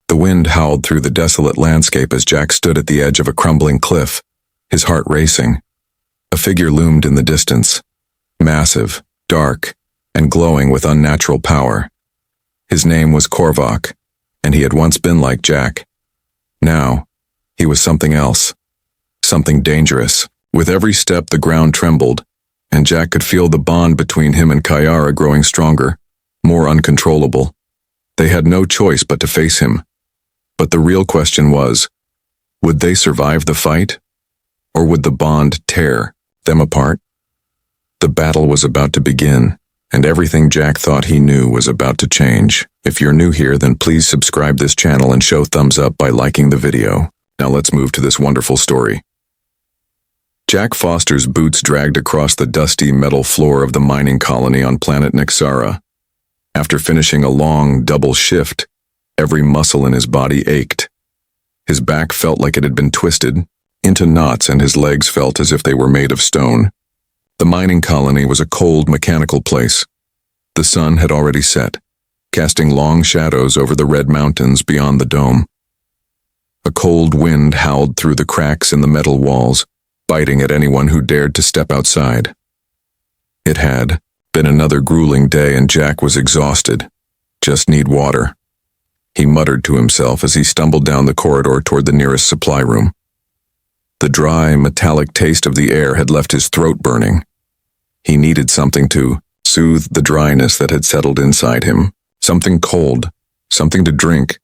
The wind howled through the desolate landscape as Jack stood at the edge of a crumbling cliff, his heart racing. A figure loomed in the distance, massive, dark, and glowing with unnatural power. His name was Korvac, and he had once been like Jack. Now, he was something else, something dangerous. With every step the ground trembled, and Jack could feel the bond between him and Kayara growing stronger, more uncontrollable. They had no choice but to face him. But the real question was, would they survive the fight? Or would the bond tear them apart? The battle was about to begin, and everything Jack thought he knew was about to change. If you're new here, then please subscribe this channel and show thumbs up by liking the video. Now let's move to this wonderful story. Jack Foster's boots dragged across the dusty metal floor of the mining colony on planet Nexara. After finishing a long, double shift, every muscle in his body ached. His back felt like it had been twisted into knots, and his legs felt as if they were made of stone. The mining colony was a cold, mechanical place. The sun had already set, casting long shadows over the red mountains beyond the dome. A cold wind howled through the cracks in the metal walls, biting at anyone who dared to step outside. It had been another grueling day, and Jack was exhausted. Just need water, he muttered to himself as he stumbled down the corridor toward the nearest supply room. The dry, metallic taste of the air had left his throat burning. He needed something to soothe the dryness that had settled inside him, something cold, something to drink.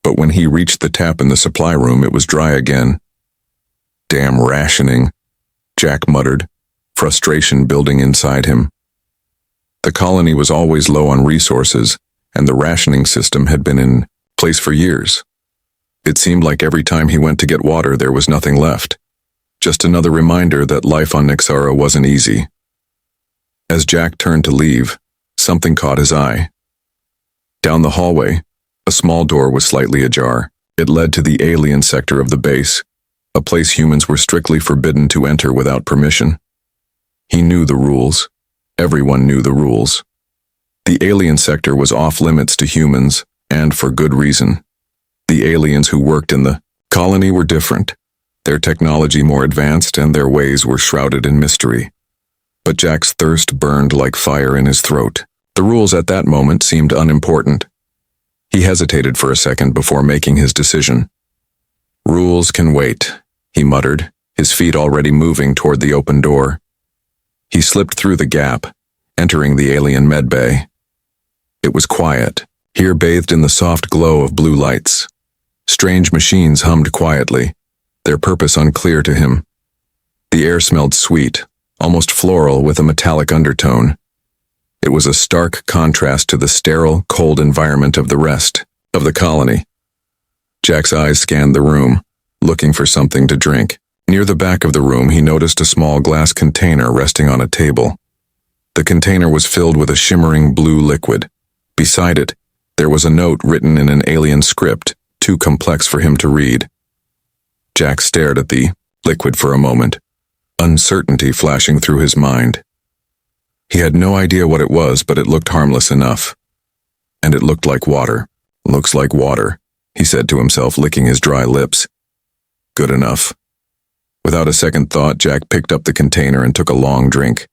But when he reached the tap in the supply room, it was dry again. Damn rationing, Jack muttered, frustration building inside him. The colony was always low on resources, and the rationing system had been in place for years. It seemed like every time he went to get water, there was nothing left. Just another reminder that life on Nexara wasn't easy. As Jack turned to leave, something caught his eye. Down the hallway, a small door was slightly ajar. It led to the alien sector of the base, a place humans were strictly forbidden to enter without permission. He knew the rules. Everyone knew the rules. The alien sector was off limits to humans, and for good reason. The aliens who worked in the colony were different, their technology more advanced, and their ways were shrouded in mystery. But Jack's thirst burned like fire in his throat. The rules at that moment seemed unimportant. He hesitated for a second before making his decision. Rules can wait, he muttered, his feet already moving toward the open door. He slipped through the gap, entering the alien medbay. It was quiet, here bathed in the soft glow of blue lights. Strange machines hummed quietly, their purpose unclear to him. The air smelled sweet, almost floral with a metallic undertone. It was a stark contrast to the sterile, cold environment of the rest of the colony. Jack's eyes scanned the room, looking for something to drink. Near the back of the room, he noticed a small glass container resting on a table. The container was filled with a shimmering blue liquid. Beside it, there was a note written in an alien script, too complex for him to read. Jack stared at the liquid for a moment, uncertainty flashing through his mind. He had no idea what it was, but it looked harmless enough. And it looked like water. Looks like water, he said to himself, licking his dry lips. Good enough. Without a second thought, Jack picked up the container and took a long drink.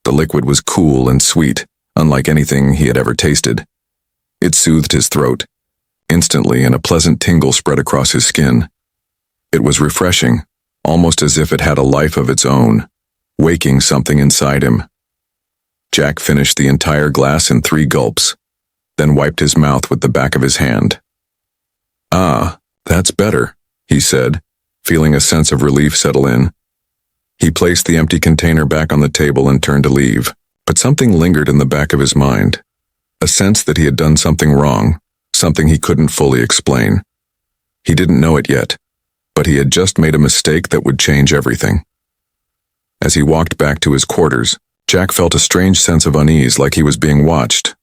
The liquid was cool and sweet, unlike anything he had ever tasted. It soothed his throat instantly, and a pleasant tingle spread across his skin. It was refreshing, almost as if it had a life of its own, waking something inside him. Jack finished the entire glass in 3 gulps, then wiped his mouth with the back of his hand. Ah, that's better, he said, feeling a sense of relief settle in. He placed the empty container back on the table and turned to leave, but something lingered in the back of his mind. A sense that he had done something wrong, something he couldn't fully explain. He didn't know it yet, but he had just made a mistake that would change everything. As he walked back to his quarters, Jack felt a strange sense of unease, like he was being watched.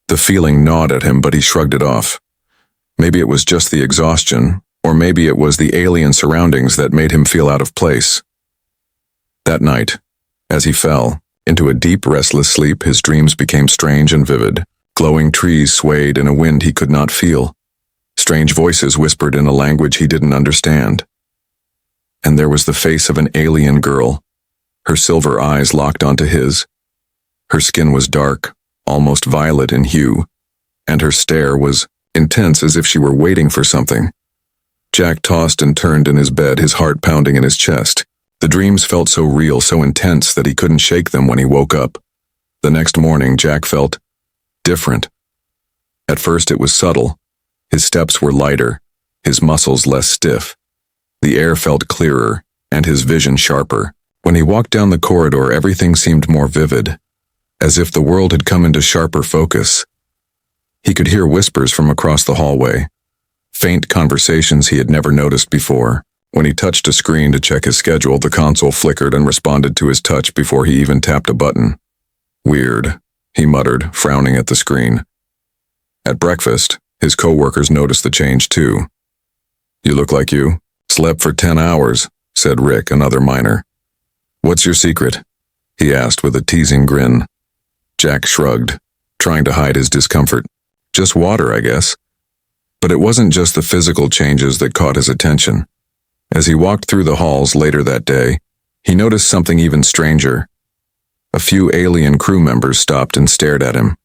The feeling gnawed at him, but he shrugged it off. Maybe it was just the exhaustion, or maybe it was the alien surroundings that made him feel out of place. That night, as he fell into a deep, restless sleep, his dreams became strange and vivid. Glowing trees swayed in a wind he could not feel. Strange voices whispered in a language he didn't understand. And there was the face of an alien girl, her silver eyes locked onto his. Her skin was dark, almost violet in hue, and her stare was intense as if she were waiting for something. Jack tossed and turned in his bed, his heart pounding in his chest. The dreams felt so real, so intense that he couldn't shake them when he woke up. The next morning, Jack felt different. At first it was subtle. His steps were lighter, his muscles less stiff. The air felt clearer, and his vision sharper. When he walked down the corridor, everything seemed more vivid, as if the world had come into sharper focus. He could hear whispers from across the hallway, faint conversations he had never noticed before. When he touched a screen to check his schedule, the console flickered and responded to his touch before he even tapped a button. Weird, he muttered, frowning at the screen. At breakfast, his co-workers noticed the change too. "You look like you slept for 10 hours, said Rick, another miner. "What's your secret?" he asked with a teasing grin. Jack shrugged, trying to hide his discomfort. "Just water, I guess." But it wasn't just the physical changes that caught his attention. As he walked through the halls later that day, he noticed something even stranger. A few alien crew members stopped and stared at him.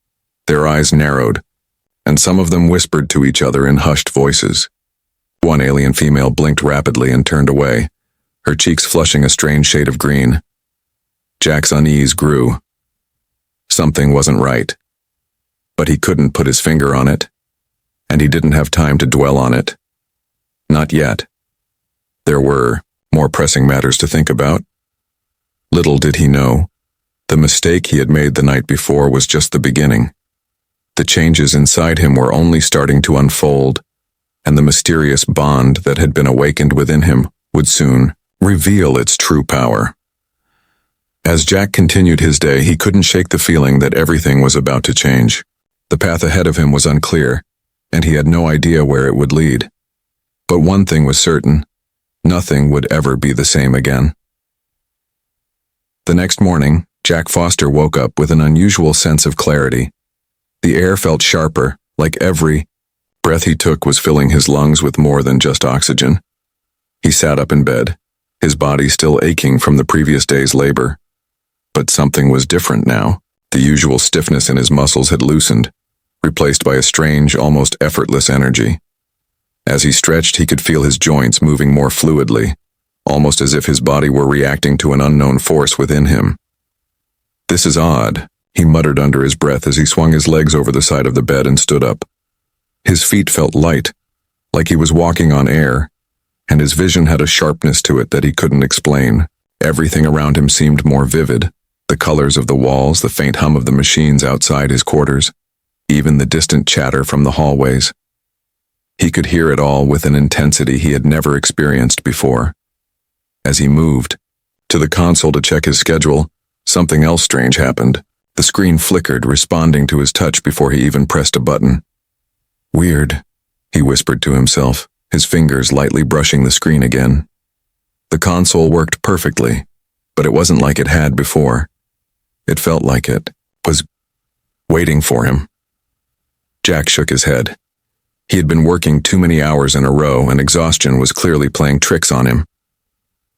Their eyes narrowed, and some of them whispered to each other in hushed voices. One alien female blinked rapidly and turned away, her cheeks flushing a strange shade of green. Jack's unease grew. Something wasn't right. But he couldn't put his finger on it, and he didn't have time to dwell on it. Not yet. There were more pressing matters to think about. Little did he know, the mistake he had made the night before was just the beginning. The changes inside him were only starting to unfold, and the mysterious bond that had been awakened within him would soon reveal its true power. As Jack continued his day, he couldn't shake the feeling that everything was about to change. The path ahead of him was unclear, and he had no idea where it would lead. But one thing was certain: nothing would ever be the same again. The next morning, Jack Foster woke up with an unusual sense of clarity. The air felt sharper, like every breath he took was filling his lungs with more than just oxygen. He sat up in bed, his body still aching from the previous day's labor. But something was different now. The usual stiffness in his muscles had loosened, replaced by a strange, almost effortless energy. As he stretched, he could feel his joints moving more fluidly, almost as if his body were reacting to an unknown force within him. "This is odd," he muttered under his breath as he swung his legs over the side of the bed and stood up. His feet felt light, like he was walking on air, and his vision had a sharpness to it that he couldn't explain. Everything around him seemed more vivid, the colors of the walls, the faint hum of the machines outside his quarters, even the distant chatter from the hallways. He could hear it all with an intensity he had never experienced before. As he moved to the console to check his schedule, something else strange happened. The screen flickered, responding to his touch before he even pressed a button. "Weird," he whispered to himself, his fingers lightly brushing the screen again. The console worked perfectly, but it wasn't like it had before. It felt like it was waiting for him. Jack shook his head. He had been working too many hours in a row, and exhaustion was clearly playing tricks on him.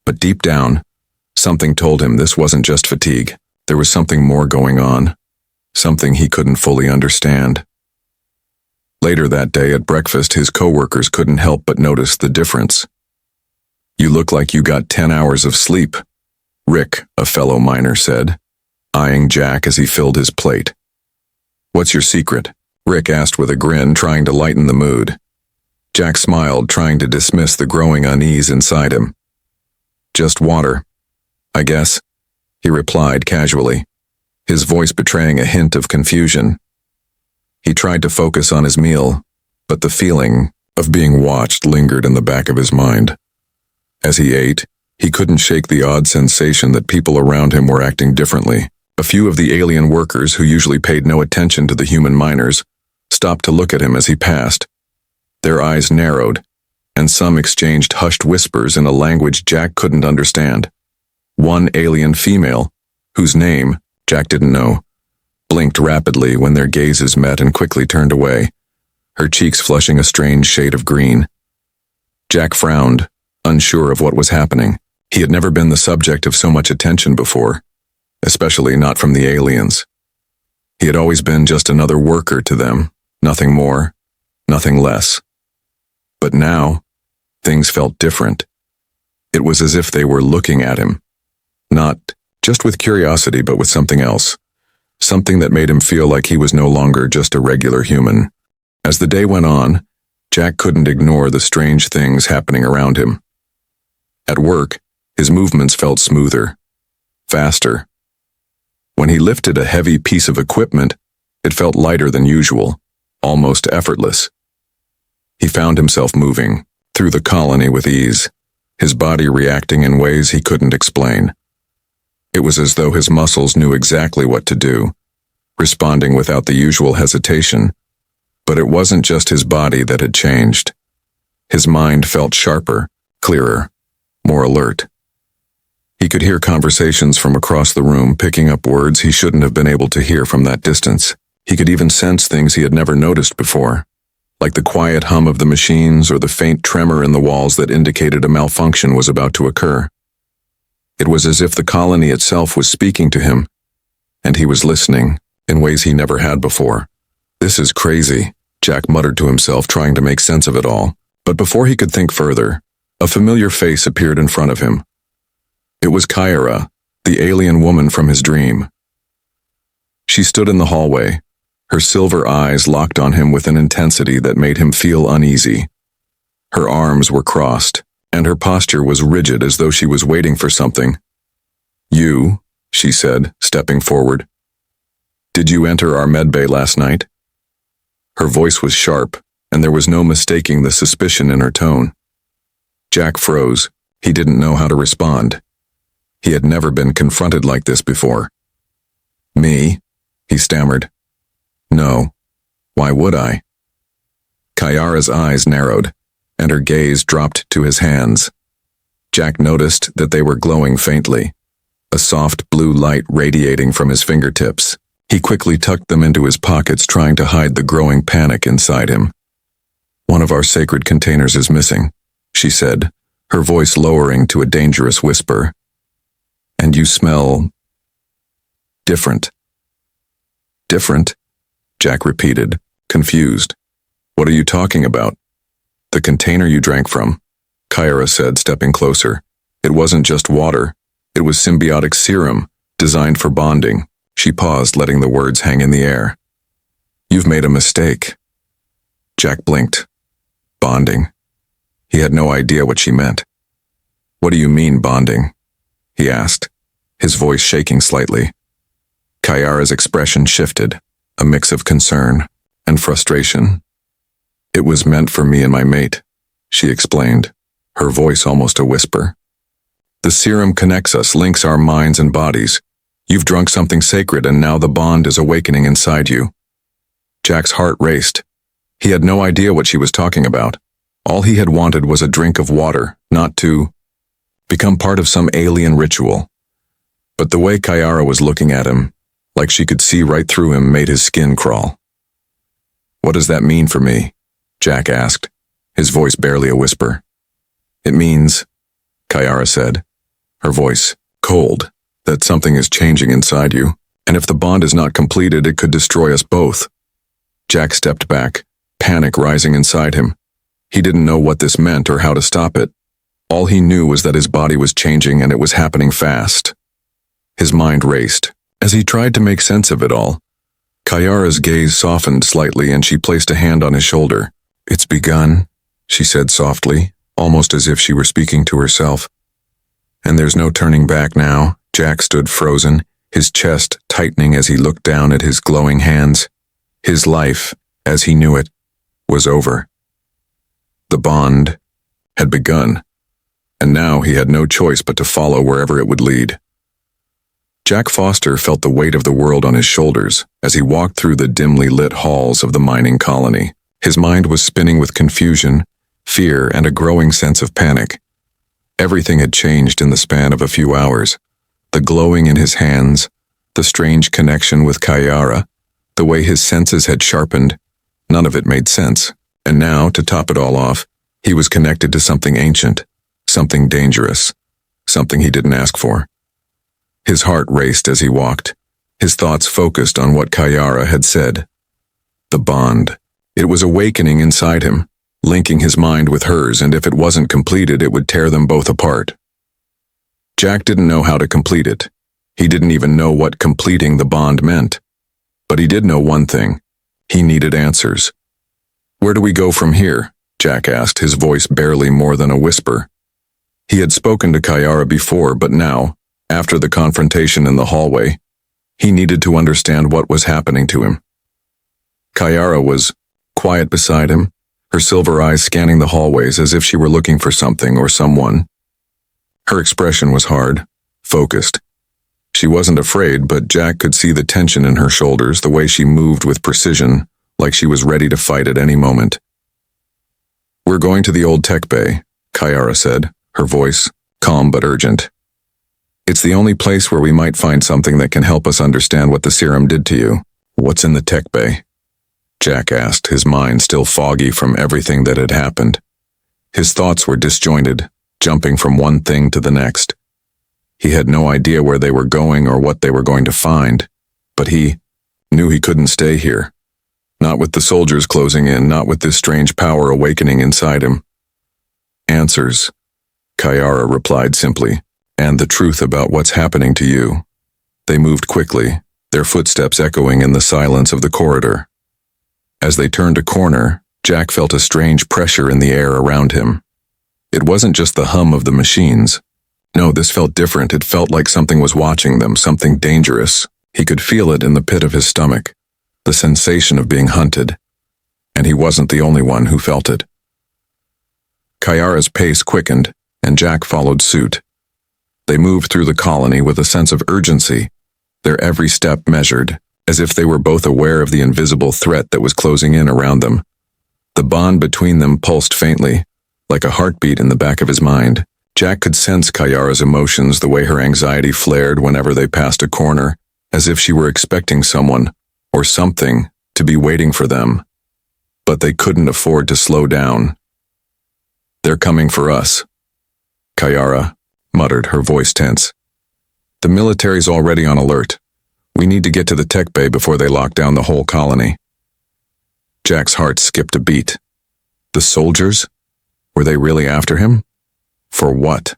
But deep down, something told him this wasn't just fatigue. There was something more going on, something he couldn't fully understand. Later that day at breakfast, his coworkers couldn't help but notice the difference. "You look like you got 10 hours of sleep," Rick, a fellow miner, said, eyeing Jack as he filled his plate. "What's your secret?" Rick asked with a grin, trying to lighten the mood. Jack smiled, trying to dismiss the growing unease inside him. "Just water, I guess," he replied casually, his voice betraying a hint of confusion. He tried to focus on his meal, but the feeling of being watched lingered in the back of his mind. As he ate, he couldn't shake the odd sensation that people around him were acting differently. A few of the alien workers, who usually paid no attention to the human miners, stopped to look at him as he passed. Their eyes narrowed, and some exchanged hushed whispers in a language Jack couldn't understand. One alien female, whose name Jack didn't know, blinked rapidly when their gazes met and quickly turned away, her cheeks flushing a strange shade of green. Jack frowned, unsure of what was happening. He had never been the subject of so much attention before, especially not from the aliens. He had always been just another worker to them, nothing more, nothing less. But now, things felt different. It was as if they were looking at him, not just with curiosity, but with something else, something that made him feel like he was no longer just a regular human. As the day went on, Jack couldn't ignore the strange things happening around him. At work, his movements felt smoother, faster. When he lifted a heavy piece of equipment, it felt lighter than usual, almost effortless. He found himself moving through the colony with ease, his body reacting in ways he couldn't explain. It was as though his muscles knew exactly what to do, responding without the usual hesitation. But it wasn't just his body that had changed. His mind felt sharper, clearer, more alert. He could hear conversations from across the room, picking up words he shouldn't have been able to hear from that distance. He could even sense things he had never noticed before, like the quiet hum of the machines or the faint tremor in the walls that indicated a malfunction was about to occur. It was as if the colony itself was speaking to him, and he was listening in ways he never had before. "This is crazy," Jack muttered to himself, trying to make sense of it all. But before he could think further, a familiar face appeared in front of him. It was Kyra, the alien woman from his dream. She stood in the hallway, her silver eyes locked on him with an intensity that made him feel uneasy. Her arms were crossed, and her posture was rigid as though she was waiting for something. "You," she said, stepping forward. "Did you enter our medbay last night?" Her voice was sharp, and there was no mistaking the suspicion in her tone. Jack froze. He didn't know how to respond. He had never been confronted like this before. "Me?" he stammered. "No. Why would I?" Kyara's eyes narrowed, and her gaze dropped to his hands. Jack noticed that they were glowing faintly, a soft blue light radiating from his fingertips. He quickly tucked them into his pockets, trying to hide the growing panic inside him. "One of our sacred containers is missing," she said, her voice lowering to a dangerous whisper. "And you smell different." "Different?" Jack repeated, confused. "What are you talking about?" "The container you drank from," Kyra said, stepping closer. "It wasn't just water. It was symbiotic serum, designed for bonding." She paused, letting the words hang in the air. "You've made a mistake." Jack blinked. Bonding? He had no idea what she meant. "What do you mean, bonding?" he asked, his voice shaking slightly. Kyara's expression shifted, a mix of concern and frustration. "It was meant for me and my mate," she explained, her voice almost a whisper. "The serum connects us, links our minds and bodies. You've drunk something sacred, and now the bond is awakening inside you." Jack's heart raced. He had no idea what she was talking about. All he had wanted was a drink of water, not to become part of some alien ritual. But the way Kyara was looking at him, like she could see right through him, made his skin crawl. "What does that mean for me?" Jack asked, his voice barely a whisper. "It means," Kyara said, her voice cold, "that something is changing inside you, and if the bond is not completed, it could destroy us both." Jack stepped back, panic rising inside him. He didn't know what this meant or how to stop it. All he knew was that his body was changing, and it was happening fast. His mind raced. As he tried to make sense of it all, Kyara's gaze softened slightly, and she placed a hand on his shoulder. "It's begun," she said softly, almost as if she were speaking to herself. "And there's no turning back now." Jack stood frozen, his chest tightening as he looked down at his glowing hands. His life, as he knew it, was over. The bond had begun, and now he had no choice but to follow wherever it would lead. Jack Foster felt the weight of the world on his shoulders as he walked through the dimly lit halls of the mining colony. His mind was spinning with confusion, fear, and a growing sense of panic. Everything had changed in the span of a few hours. The glowing in his hands, the strange connection with Kyara, the way his senses had sharpened. None of it made sense. And now, to top it all off, he was connected to something ancient, something dangerous, something he didn't ask for. His heart raced as he walked, his thoughts focused on what Kayara had said. The bond. It was awakening inside him, linking his mind with hers, and if it wasn't completed, it would tear them both apart. Jack didn't know how to complete it. He didn't even know what completing the bond meant. But he did know one thing. He needed answers. "Where do we go from here?" Jack asked, his voice barely more than a whisper. He had spoken to Kayara before, but now, after the confrontation in the hallway, he needed to understand what was happening to him. Kayara was quiet beside him, her silver eyes scanning the hallways as if she were looking for something or someone. Her expression was hard, focused. She wasn't afraid, but Jack could see the tension in her shoulders, the way she moved with precision, like she was ready to fight at any moment. "We're going to the old tech bay," Kayara said, her voice calm but urgent. "It's the only place where we might find something that can help us understand what the serum did to you." "What's in the tech bay?" Jack asked, his mind still foggy from everything that had happened. His thoughts were disjointed, jumping from one thing to the next. He had no idea where they were going or what they were going to find, but he knew he couldn't stay here. Not with the soldiers closing in, not with this strange power awakening inside him. "Answers," Kayara replied simply, "and the truth about what's happening to you." They moved quickly, their footsteps echoing in the silence of the corridor. As they turned a corner, Jack felt a strange pressure in the air around him. It wasn't just the hum of the machines. No, this felt different. It felt like something was watching them, something dangerous. He could feel it in the pit of his stomach, the sensation of being hunted. And he wasn't the only one who felt it. Kayara's pace quickened, and Jack followed suit. They moved through the colony with a sense of urgency, their every step measured, as if they were both aware of the invisible threat that was closing in around them. The bond between them pulsed faintly, like a heartbeat in the back of his mind. Jack could sense Kayara's emotions, the way her anxiety flared whenever they passed a corner, as if she were expecting someone, or something, to be waiting for them. But they couldn't afford to slow down. "They're coming for us," Kayara muttered, her voice tense. "The military's already on alert. We need to get to the tech bay before they lock down the whole colony." Jack's heart skipped a beat. The soldiers? Were they really after him? For what?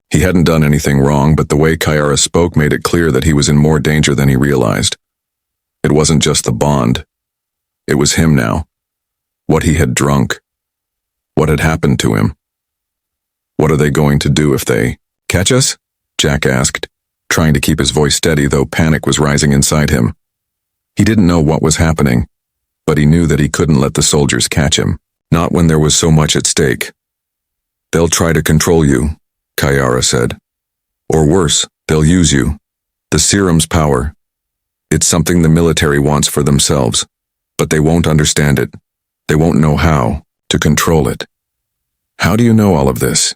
He hadn't done anything wrong, but the way Kayara spoke made it clear that he was in more danger than he realized. It wasn't just the bond. It was him now. What he had drunk. What had happened to him. "What are they going to do if they catch us?" Jack asked, trying to keep his voice steady, though panic was rising inside him. He didn't know what was happening, but he knew that he couldn't let the soldiers catch him, not when there was so much at stake. "They'll try to control you," Kayara said. "Or worse, they'll use you. The serum's power. It's something the military wants for themselves, but they won't understand it. They won't know how to control it." "How do you know all of this?"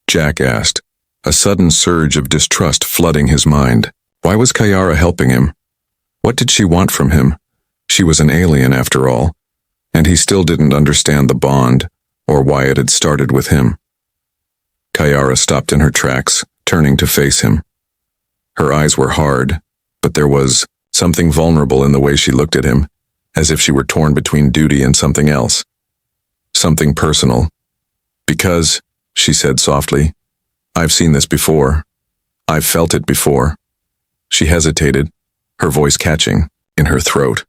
Jack asked, a sudden surge of distrust flooding his mind. Why was Kayara helping him? What did she want from him? She was an alien after all, and he still didn't understand the bond, or why it had started with him. Kayara stopped in her tracks, turning to face him. Her eyes were hard, but there was something vulnerable in the way she looked at him, as if she were torn between duty and something else. Something personal. "Because," she said softly, "I've seen this before. I've felt it before." She hesitated, her voice catching in her throat.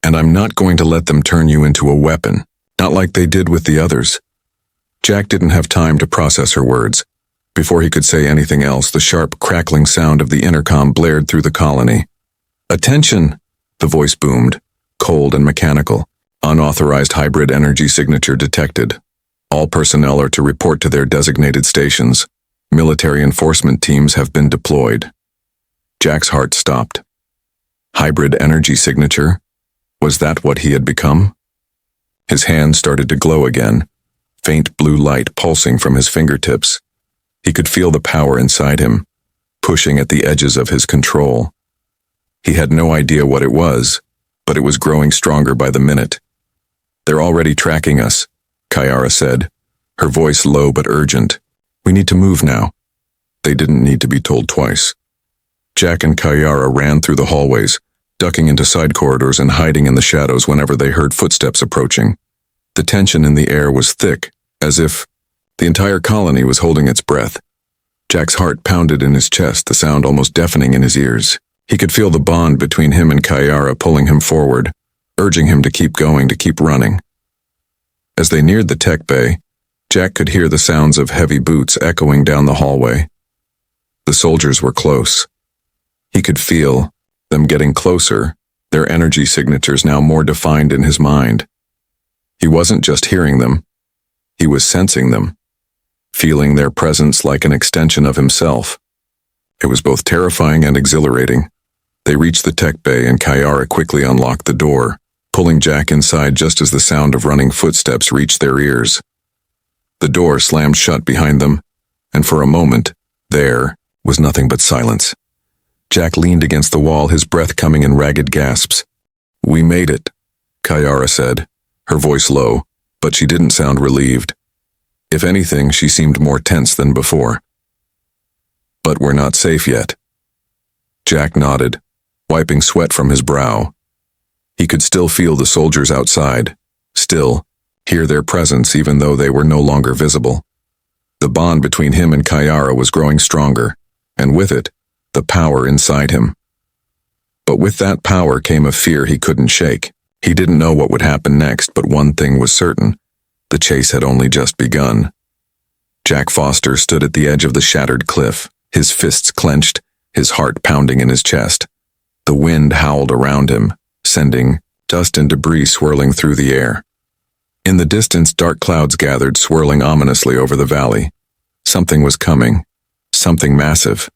"And I'm not going to let them turn you into a weapon, not like they did with the others." Jack didn't have time to process her words. Before he could say anything else, the sharp, crackling sound of the intercom blared through the colony. "Attention!" the voice boomed, cold and mechanical. "Unauthorized hybrid energy signature detected. All personnel are to report to their designated stations. Military enforcement teams have been deployed." Jack's heart stopped. Hybrid energy signature? Was that what he had become? His hand started to glow again, faint blue light pulsing from his fingertips. He could feel the power inside him, pushing at the edges of his control. He had no idea what it was, but it was growing stronger by the minute. They're already tracking us, Kayara said, her voice low but urgent. We need to move now. They didn't need to be told twice. Jack and Kayara ran through the hallways, ducking into side corridors and hiding in the shadows whenever they heard footsteps approaching. The tension in the air was thick, as if the entire colony was holding its breath. Jack's heart pounded in his chest, the sound almost deafening in his ears. He could feel the bond between him and Kayara pulling him forward, urging him to keep going, to keep running. As they neared the tech bay, Jack could hear the sounds of heavy boots echoing down the hallway. The soldiers were close. He could feel them getting closer, their energy signatures now more defined in his mind. He wasn't just hearing them, he was sensing them, feeling their presence like an extension of himself. It was both terrifying and exhilarating. They reached the tech bay and Kayara quickly unlocked the door, pulling Jack inside just as the sound of running footsteps reached their ears. The door slammed shut behind them, and for a moment, there was nothing but silence. Jack leaned against the wall, his breath coming in ragged gasps. We made it, Kayara said, her voice low, but she didn't sound relieved. If anything, she seemed more tense than before. But we're not safe yet. Jack nodded, wiping sweat from his brow. He could still feel the soldiers outside, still hear their presence even though they were no longer visible. The bond between him and Kayara was growing stronger, and with it, the power inside him. But with that power came a fear he couldn't shake. He didn't know what would happen next, but one thing was certain. The chase had only just begun. Jack Foster stood at the edge of the shattered cliff, his fists clenched, his heart pounding in his chest. The wind howled around him, sending dust and debris swirling through the air. In the distance, dark clouds gathered, swirling ominously over the valley. Something was coming, something massive.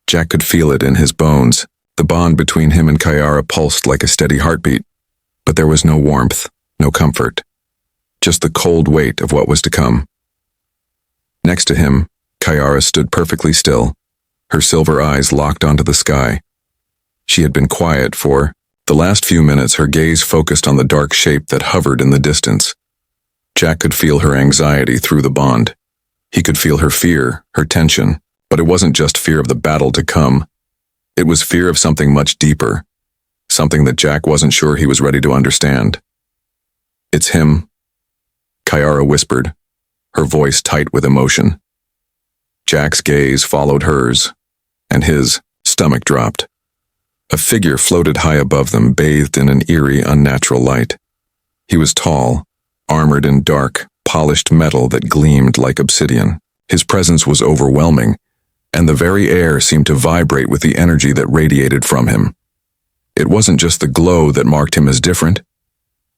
Jack could feel it in his bones. The bond between him and Kayara pulsed like a steady heartbeat. But there was no warmth, no comfort. Just the cold weight of what was to come. Next to him, Kayara stood perfectly still, her silver eyes locked onto the sky. She had been quiet for the last few minutes, her gaze focused on the dark shape that hovered in the distance. Jack could feel her anxiety through the bond. He could feel her fear, her tension, but it wasn't just fear of the battle to come. It was fear of something much deeper, something that Jack wasn't sure he was ready to understand. It's him, Kayara whispered, her voice tight with emotion. Jack's gaze followed hers, and his stomach dropped. A figure floated high above them, bathed in an eerie, unnatural light. He was tall, armored in dark, polished metal that gleamed like obsidian. His presence was overwhelming, and the very air seemed to vibrate with the energy that radiated from him. It wasn't just the glow that marked him as different.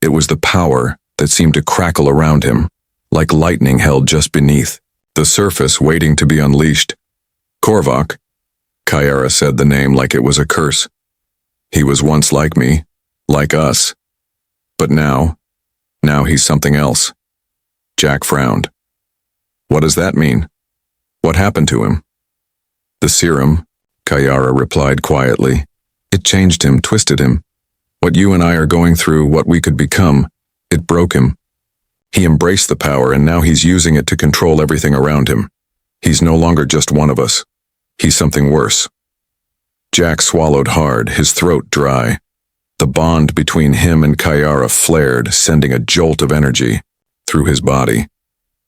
It was the power that seemed to crackle around him, like lightning held just beneath the surface waiting to be unleashed. Korvac, Kayara said the name like it was a curse. He was once like me, like us. But now he's something else. Jack frowned. What does that mean? What happened to him? The serum, Kayara replied quietly. It changed him, twisted him. What you and I are going through, what we could become, it broke him. He embraced the power, and now he's using it to control everything around him. He's no longer just one of us. He's something worse. Jack swallowed hard, his throat dry. The bond between him and Kayara flared, sending a jolt of energy through his body.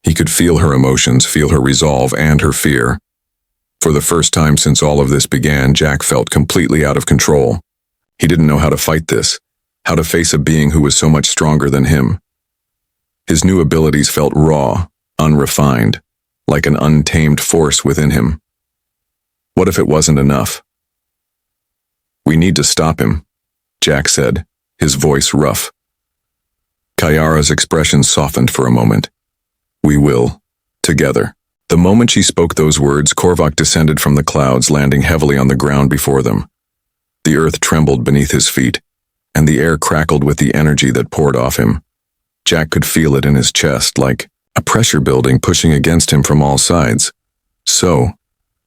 He could feel her emotions, feel her resolve and her fear. For the first time since all of this began, Jack felt completely out of control. He didn't know how to fight this, how to face a being who was so much stronger than him. His new abilities felt raw, unrefined, like an untamed force within him. What if it wasn't enough? We need to stop him, Jack said, his voice rough. Kayara's expression softened for a moment. We will, together. The moment she spoke those words, Korvac descended from the clouds, landing heavily on the ground before them. The earth trembled beneath his feet, and the air crackled with the energy that poured off him. Jack could feel it in his chest, like a pressure building pushing against him from all sides. So,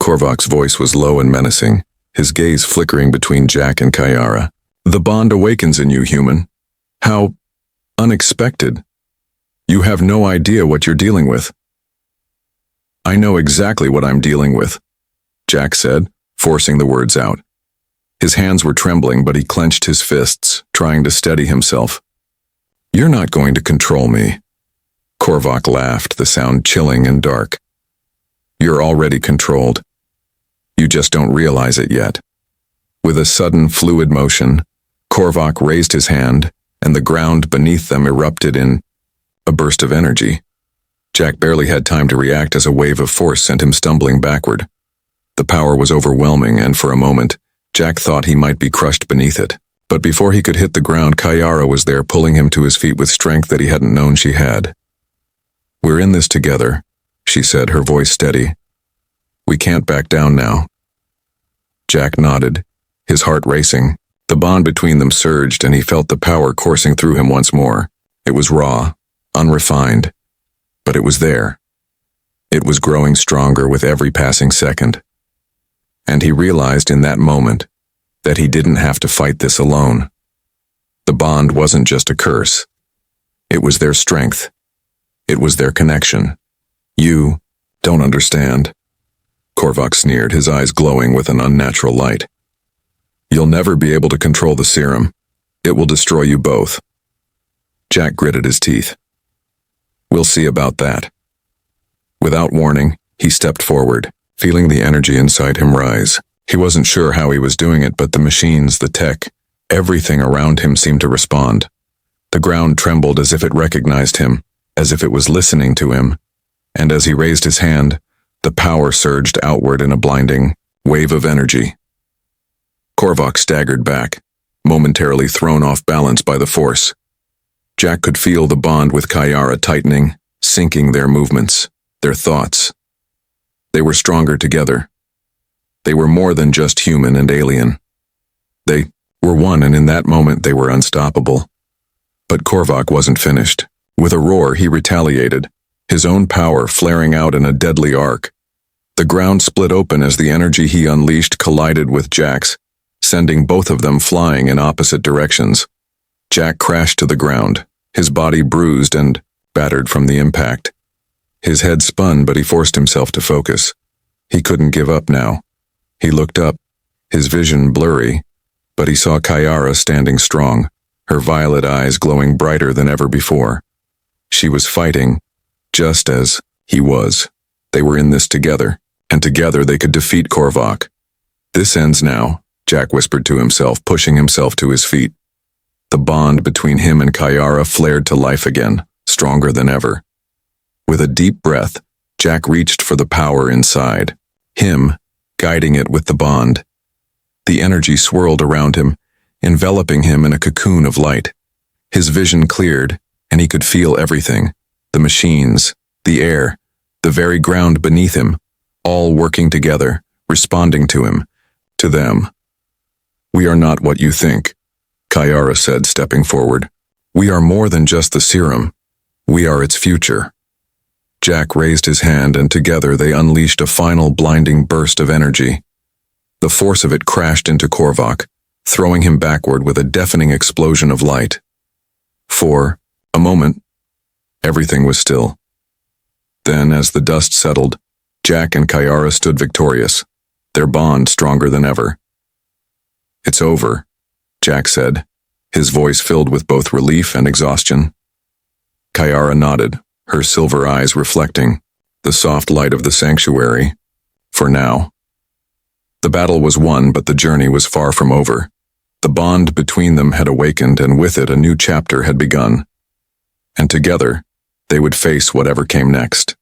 Korvac's voice was low and menacing, his gaze flickering between Jack and Kayara. The bond awakens in you, human. How Unexpected. You have no idea what you're dealing with. I know exactly what I'm dealing with, Jack said, forcing the words out. His hands were trembling, but he clenched his fists, trying to steady himself. You're not going to control me. Korvac laughed, the sound chilling and dark. You're already controlled. You just don't realize it yet. With a sudden, fluid motion, Korvac raised his hand, and the ground beneath them erupted in a burst of energy. Jack barely had time to react as a wave of force sent him stumbling backward. The power was overwhelming, and for a moment, Jack thought he might be crushed beneath it. But before he could hit the ground, Kayara was there, pulling him to his feet with strength that he hadn't known she had. We're in this together, she said, her voice steady. We can't back down now. Jack nodded, his heart racing. The bond between them surged, and he felt the power coursing through him once more. It was raw, unrefined, but it was there. It was growing stronger with every passing second. And he realized in that moment that he didn't have to fight this alone. The bond wasn't just a curse. It was their strength. It was their connection. You don't understand. Korvac sneered, his eyes glowing with an unnatural light. You'll never be able to control the serum. It will destroy you both. Jack gritted his teeth. We'll see about that. Without warning, he stepped forward, feeling the energy inside him rise. He wasn't sure how he was doing it, but the machines, the tech, everything around him seemed to respond. The ground trembled as if it recognized him, as if it was listening to him, and as he raised his hand, the power surged outward in a blinding wave of energy. Korvac staggered back, momentarily thrown off balance by the force. Jack could feel the bond with Kayara tightening, syncing their movements, their thoughts. They were stronger together. They were more than just human and alien. They were one, and in that moment they were unstoppable. But Korvac wasn't finished. With a roar, he retaliated, his own power flaring out in a deadly arc. The ground split open as the energy he unleashed collided with Jack's, sending both of them flying in opposite directions. Jack crashed to the ground, his body bruised and battered from the impact. His head spun, but he forced himself to focus. He couldn't give up now. He looked up, his vision blurry, but he saw Kayara standing strong, her violet eyes glowing brighter than ever before. She was fighting, just as he was. They were in this together, and together they could defeat Korvac. This ends now, Jack whispered to himself, pushing himself to his feet. The bond between him and Kayara flared to life again, stronger than ever. With a deep breath, Jack reached for the power inside, him guiding it with the bond. The energy swirled around him, enveloping him in a cocoon of light. His vision cleared, and he could feel everything, the machines, the air, the very ground beneath him, all working together, responding to him, to them. We are not what you think, Kayara said, stepping forward. We are more than just the serum. We are its future. Jack raised his hand, and together they unleashed a final blinding burst of energy. The force of it crashed into Korvac, throwing him backward with a deafening explosion of light. For a moment, everything was still. Then, as the dust settled, Jack and Kayara stood victorious, their bond stronger than ever. It's over, Jack said, his voice filled with both relief and exhaustion. Kayara nodded, her silver eyes reflecting the soft light of the sanctuary. For now. The battle was won, but the journey was far from over. The bond between them had awakened, and with it a new chapter had begun. And together, they would face whatever came next.